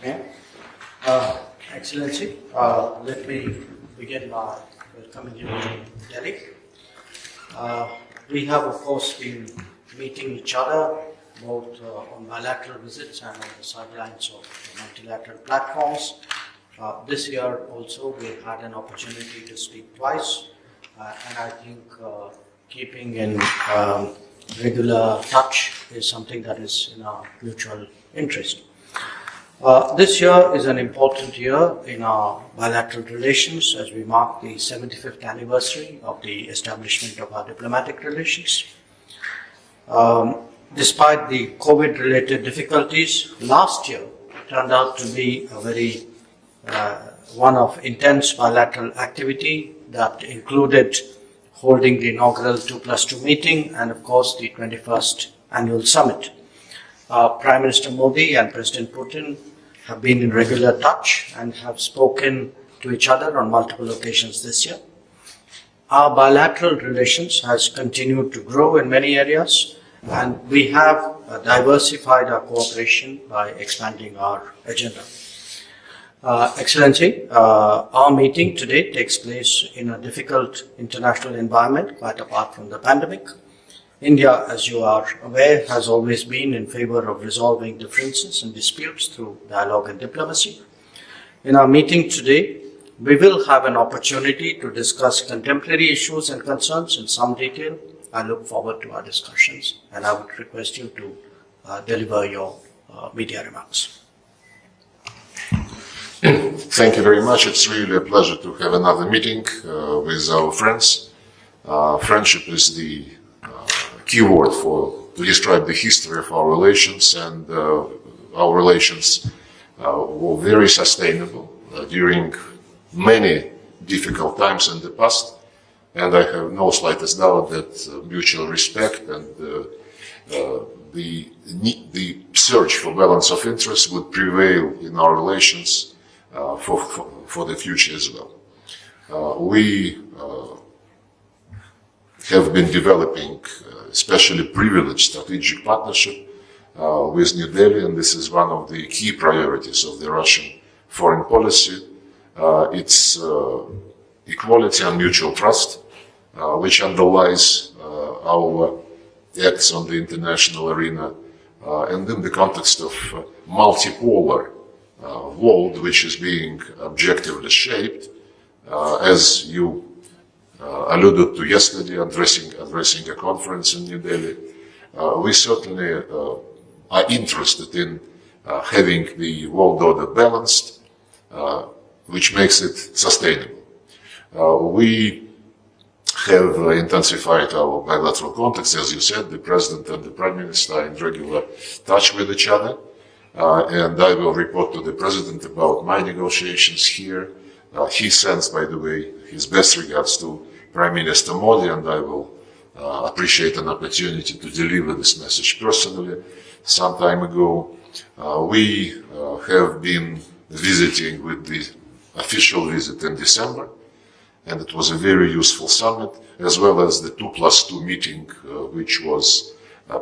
Yeah. Excellency, let me begin by welcoming you to Delhi. We have, of course, been meeting each other both on bilateral visits and on the sidelines of multilateral platforms. This year also we had an opportunity to speak twice, and I think keeping in regular touch is something that is in our mutual interest. This year is an important year in our bilateral relations as we mark the 75th anniversary of the establishment of our diplomatic relations. Despite the COVID-related difficulties, last year turned out to be a very one of intense bilateral activity that included holding the inaugural 2+2 meeting and, of course, the 21st annual summit. Prime Minister Modi and President Putin have been in regular touch and have spoken to each other on multiple occasions this year. Our bilateral relations has continued to grow in many areas, and we have diversified our cooperation by expanding our agenda. Excellency, our meeting today takes place in a difficult international environment, quite apart from the pandemic. India, as you are aware, has always been in favor of resolving differences and disputes through dialogue and diplomacy. In our meeting today, we will have an opportunity to discuss contemporary issues and concerns in some detail. I look forward to our discussions, and I would request you to deliver your media remarks. Thank you very much. It's really a pleasure to have another meeting with our friends. Friendship is the keyword to describe the history of our relations, and our relations were very sustainable during many difficult times in the past, and I have no slightest doubt that mutual respect and the search for balance of interest would prevail in our relations for the future as well. We have been developing especially privileged strategic partnership with New Delhi, and this is one of the key priorities of the Russian foreign policy. It's equality and mutual trust, which underlies our acts on the international arena, and in the context of multipolar world, which is being objectively shaped, as you alluded to yesterday, addressing a conference in New Delhi. We certainly are interested in having the world order balanced, which makes it sustainable. We have intensified our bilateral contacts. As you said, the President and the Prime Minister are in regular touch with each other, and I will report to the President about my negotiations here. He sends, by the way, his best regards to Prime Minister Modi, and I will appreciate an opportunity to deliver this message personally. Some time ago, we have been visiting with the official visit in December, and it was a very useful summit, as well as the 2+2 meeting, which was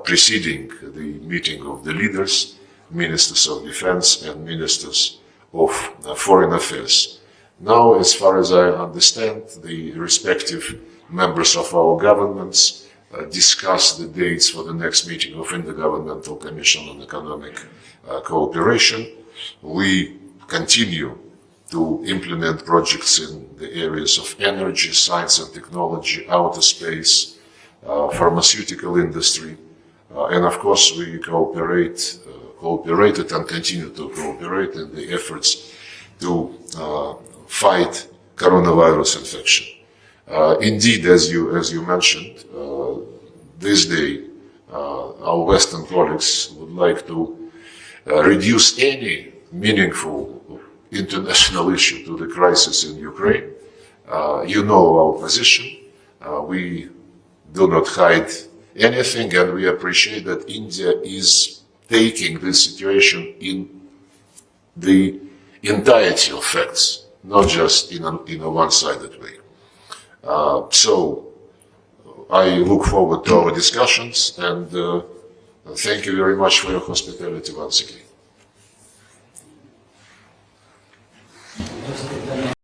preceding the meeting of the leaders, Ministers of Defense and Ministers of Foreign Affairs. Now, as far as I understand, the respective members of our governments discuss the dates for the next meeting of Intergovernmental Commission on Economic Cooperation. We continue to implement projects in the areas of energy, science and technology, outer space, pharmaceutical industry, and of course we cooperated and continue to cooperate in the efforts to fight coronavirus infection. Indeed, as you mentioned, this day our Western colleagues would like to reduce any meaningful international issue to the crisis in Ukraine. You know our position. We do not hide anything, and we appreciate that India is taking this situation in the entirety of facts, not just in a one-sided way. So I look forward to our discussions, and thank you very much for your hospitality once again. उपस्थित रहने